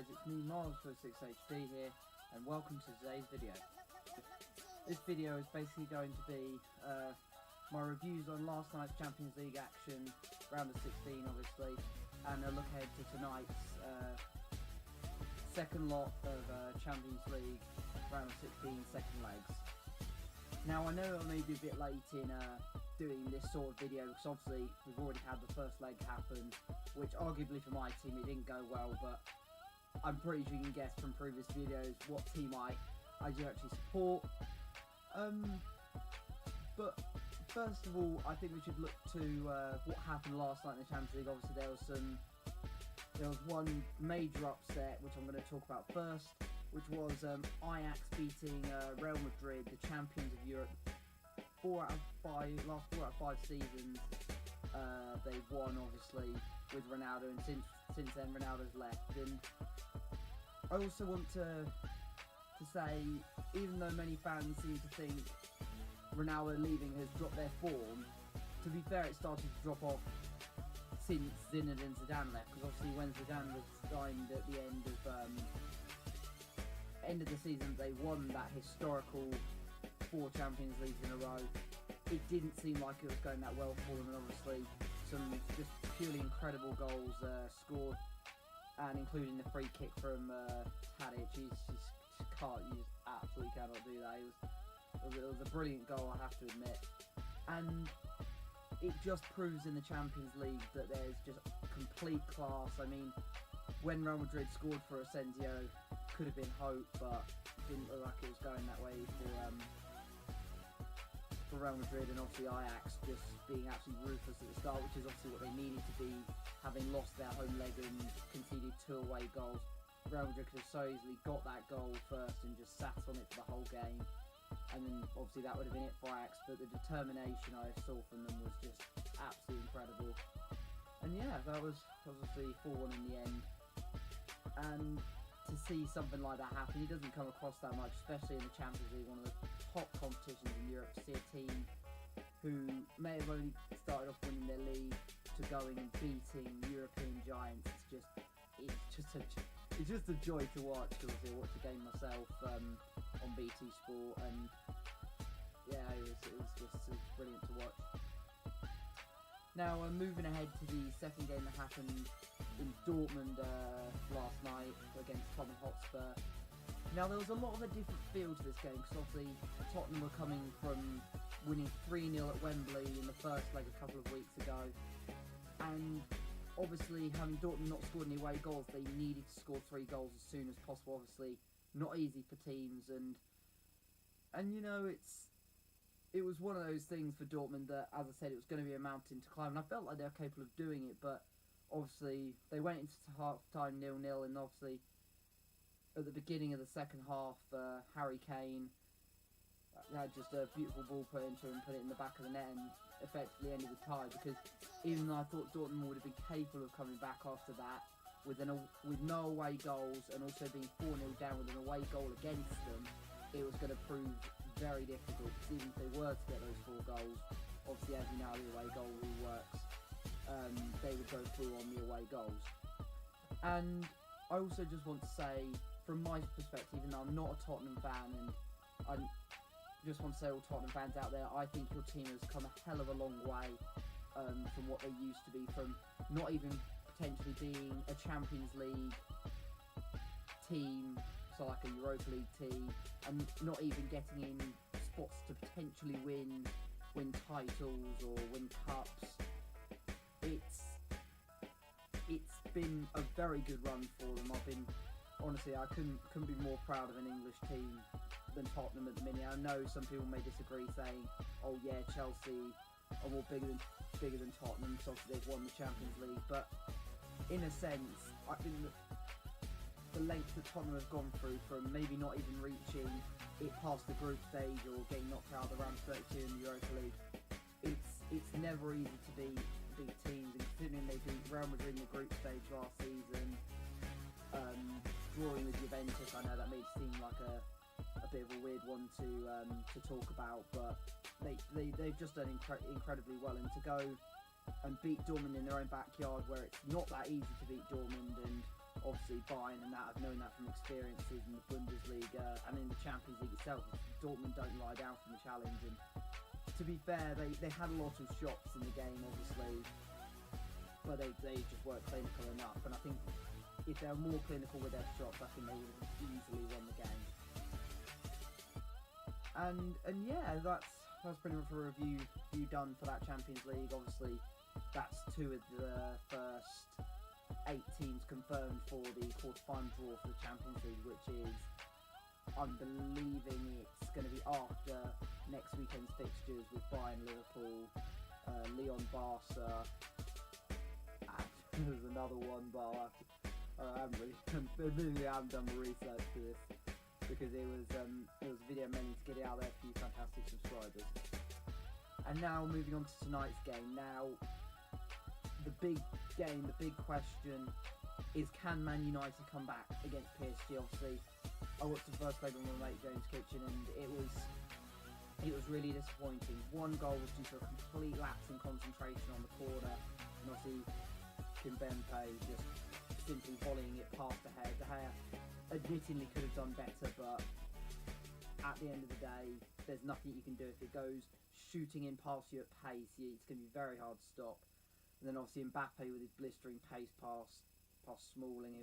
guys, it's me Miles46HD here, and welcome to today's video. This video is basically going to be my reviews on last night's Champions League action, round of 16 obviously, and a look ahead to tonight's second lot of Champions League, round of 16 second legs. Now I know I may be a bit late in doing this sort of video because obviously we've already had the first leg happen, which arguably for my team it didn't go well, but I'm pretty sure you can guess from previous videos what team I do actually support. But first of all, I think we should look to what happened last night in the Champions League. Obviously there was one major upset which I'm going to talk about first, which was Ajax beating Real Madrid, the champions of Europe. Last 4 out of 5 seasons they've won, obviously, with Ronaldo, and since then Ronaldo's left. And I also want to say, even though many fans seem to think Ronaldo leaving has dropped their form, to be fair, it started to drop off since Zinedine Zidane left, because obviously when Zidane was signed at the end of the season, they won that historical 4 Champions Leagues in a row. It didn't seem like it was going that well for them, and obviously some just purely incredible goals scored, and including the free kick from Tadic. You just absolutely cannot do that. It was a brilliant goal, I have to admit, and it just proves in the Champions League that there's just complete class. I mean, when Real Madrid scored for Asensio, could have been hope, but it didn't look like it was going that way for Real Madrid, and obviously Ajax just being absolutely ruthless at the start, which is obviously what they needed to be, having lost their home leg and conceded 2 away goals. Real Madrid could have so easily got that goal first and just sat on it for the whole game, and then obviously that would have been it for Ajax, but the determination I saw from them was just absolutely incredible. And yeah, that was obviously 4-1 in the end, and to see something like that happen, it doesn't come across that much, especially in the Champions League, one of the top competitions in Europe. To see a team who may have only started off winning their league to going and beating European giants, it's just a joy to watch. Because I watched the game myself on BT Sport, and yeah, it was brilliant to watch. Now moving ahead to the second game that happened in Dortmund last night against Tottenham Hotspur. Now there was a lot of a different feel to this game, because obviously Tottenham were coming from winning 3-0 at Wembley in the first leg a couple of weeks ago, and obviously having Dortmund not scored any away goals, they needed to score 3 goals as soon as possible. Obviously not easy for teams, and you know, it was one of those things for Dortmund that, as I said, it was going to be a mountain to climb, and I felt like they were capable of doing it, but obviously they went into half-time 0-0, and obviously at the beginning of the second half, Harry Kane had just a beautiful ball put into him, put it in the back of the net, and effectively ended the tie, because even though I thought Dortmund would have been capable of coming back after that, with no away goals, and also being 4-0 down with an away goal against them, it was going to prove very difficult, because even if they were to get those 4 goals, obviously as you know how the away goal rule works, they would go through on the away goals. And I also just want to say, from my perspective, even though I'm not a Tottenham fan, and I just want to say, all Tottenham fans out there, I think your team has come a hell of a long way from what they used to be, from not even potentially being a Champions League team, so like a Europa League team, and not even getting in spots to potentially win titles or win cups. It's been a very good run for them. Honestly, I couldn't be more proud of an English team than Tottenham at the minute. I know some people may disagree, saying, "Oh yeah, Chelsea are more bigger than Tottenham, so obviously they've won the Champions League." But in a sense, I think that the length that Tottenham have gone through, from maybe not even reaching it past the group stage or getting knocked out of the round 32 in the Europa League, it's never easy to beat big teams, and considering they beat Real Madrid in the group stage last season, drawing with Juventus, I know that may seem like a bit of a weird one to talk about, but they've just done incredibly well, and to go and beat Dortmund in their own backyard, where it's not that easy to beat Dortmund, and obviously Bayern and that, I've known that from experiences in the Bundesliga and in the Champions League itself. Dortmund don't lie down from the challenge, and to be fair, they had a lot of shots in the game, obviously, but they just weren't clinical enough. And I think if they were more clinical with their shots, I think they would have easily won the game. And yeah, that's pretty much a review done for that Champions League. Obviously, that's 2 of the first 8 teams confirmed for the quarter-final draw for the Champions League, which is, I'm believing it's going to be after next weekend's fixtures with Bayern, Liverpool, Lyon, Barca, and there's another one, but I haven't done the research for this, because it was a video mainly to get it out there for you fantastic subscribers. And now moving on to tonight's game. Now, the big game, the big question is, can Man United come back against PSG? Obviously, I watched the first leg on my mate James Kitchen, and it was really disappointing. One goal was due to a complete lapse in concentration on the corner, and obviously Kimpembe just simply volleying it past De Gea. De Gea admittingly could have done better, but at the end of the day, there's nothing you can do. If it goes shooting in past you at pace, it's going to be very hard to stop. And then obviously Mbappe with his blistering pace past Smalling,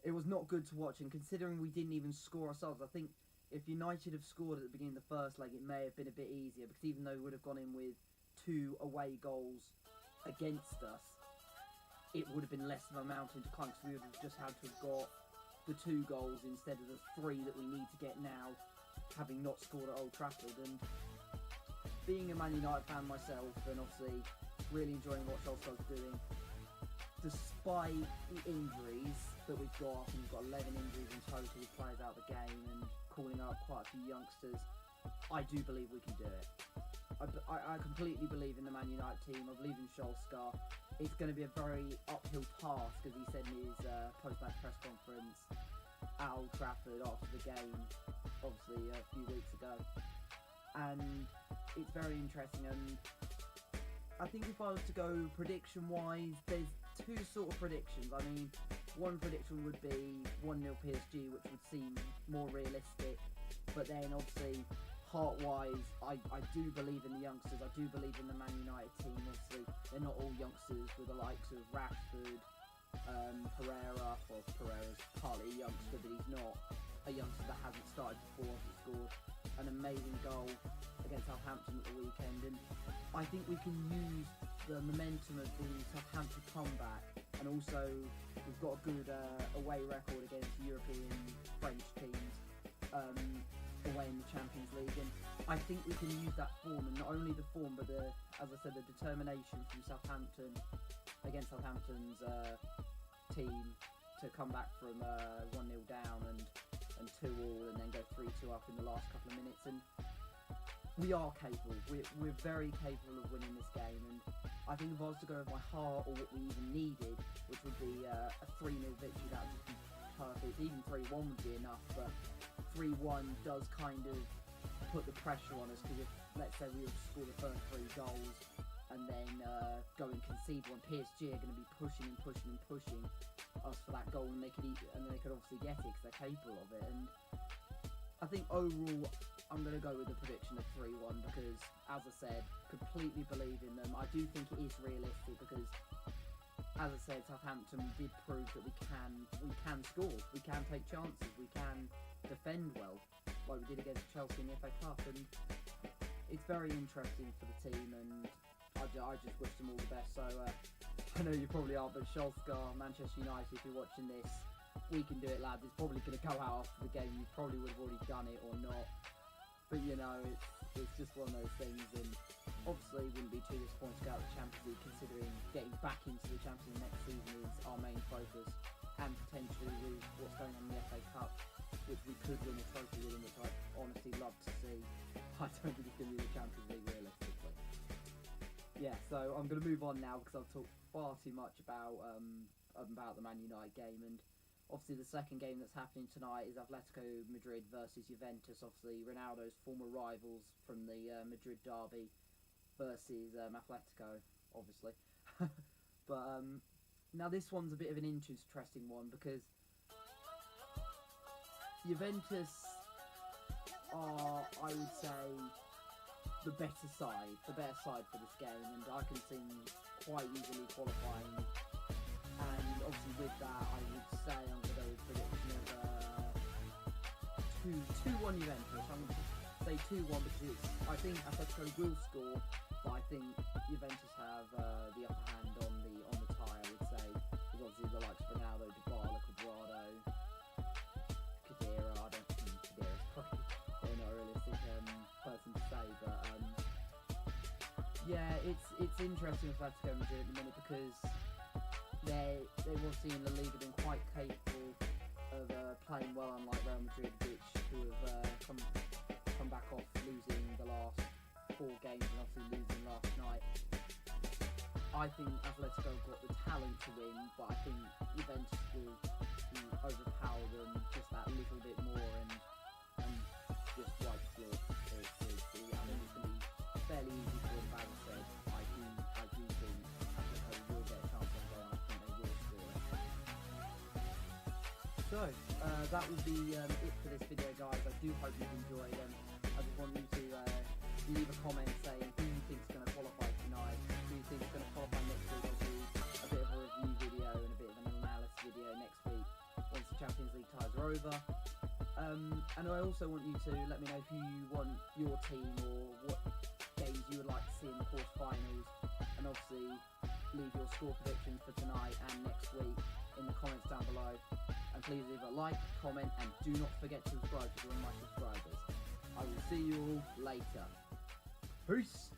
it was not good to watch. And considering we didn't even score ourselves, I think if United have scored at the beginning of the first leg, it may have been a bit easier, because even though we would have gone in with 2 away goals against us, it would have been less of a mountain to climb, because we would have just had to have got the 2 goals instead of the 3 that we need to get now, having not scored at Old Trafford. And being a Man United fan myself, and obviously really enjoying what Solskjaer's doing, despite the injuries that we've got, and we've got 11 injuries in total with players out of the game, and calling up quite a few youngsters, I do believe we can do it. I completely believe in the Man United team. I believe in Solskjaer. It's going to be a very uphill task, as he said in his post-match press conference at Old Trafford after the game, obviously a few weeks ago. And it's very interesting. And I think if I was to go prediction-wise, there's 2 sort of predictions. I mean, one prediction would be 1-0 PSG, which would seem more realistic. But then, obviously, heart-wise, I do believe in the youngsters. I do believe in the Man United team. Obviously, they're not all youngsters with the likes of Rashford, Pereira. Well, Pereira's partly a youngster, but he's not a youngster that hasn't started before. He scored an amazing goal against Southampton at the weekend, and I think we can use the momentum of the Southampton comeback, and also we've got a good away record against European French teams away in the Champions League, and I think we can use that form, and not only the form, but as I said, the determination from Southampton against Southampton's team to come back from 1-0 down and 2-2, and then go 3-2 up in the last couple of minutes. And we are capable. We're very capable of winning this game, and I think if I was to go with my heart, or what we even needed, which would be a 3-0 victory, that would be perfect. Even 3-1 would be enough, but 3-1 does kind of put the pressure on us, because if, let's say, we were to score the first 3 goals and then go and concede one, PSG are going to be pushing us for that goal, and they could obviously get it because they're capable of it. And I think overall, I'm going to go with the prediction of 3-1, because, as I said, completely believe in them. I do think it is realistic, because, as I said, Southampton did prove that we can score, we can take chances, we can defend well, like we did against Chelsea in the FA Cup, and it's very interesting for the team, and I just wish them all the best. So I know you probably are, but Solskjaer, Manchester United, if you're watching this, we can do it, lads. It's probably going to go out after the game. You probably would have already done it or not, but you know, it's just one of those things. And obviously wouldn't be too disappointed to go out the Champions League, considering getting back into the Champions League next season is our main focus, and potentially with what's going on in the FA Cup, which we could win a trophy with, which I'd honestly love to see. I don't think it's going to be the Champions League realistically. Yeah, so I'm going to move on now, because I've talked far too much about the Man United game. And obviously the second game that's happening tonight is Atletico Madrid versus Juventus. Obviously Ronaldo's former rivals from the Madrid derby versus Atletico, obviously. But Now this one's a bit of an interesting one because Juventus are, I would say, the better side for this game, and I can see quite easily qualifying. And obviously with that, I would say I'm going to go with prediction of 2-1 Juventus. I'm going to say 2-1 because I think Atletico will score, but I think Juventus have the upper hand on the tie, I would say. Because obviously the likes of Ronaldo, Dybala, Cuadrado, Khedira, I don't think Khedira's probably not a realistic person to say, but yeah, it's interesting with Atletico Madrid at the minute because they've obviously in La Liga been quite capable of playing well, unlike Real Madrid, who have come back off losing the last 4 games and obviously losing last night. I think Atletico got the talent to win, but I think Juventus will overpower them just that little bit more and just wipe the floor. I think it's going to be fairly easy for them, as I said. I do think Atletico will get a chance on goal, and I think they will score. So, that will be it for this video, guys. I do hope you've enjoyed, and I just want you to leave a comment saying who you think is going to qualify tonight, who you think is going to qualify next week. I'll do a bit of a review video and a bit of an analysis video next week once the Champions League ties are over. And I also want you to let me know who you want your team or what games you would like to see in the quarterfinals, and obviously leave your score predictions for tonight and next week in the comments down below. And please leave a like, comment, and do not forget to subscribe if you're one of my subscribers. I will see you all later. Peace!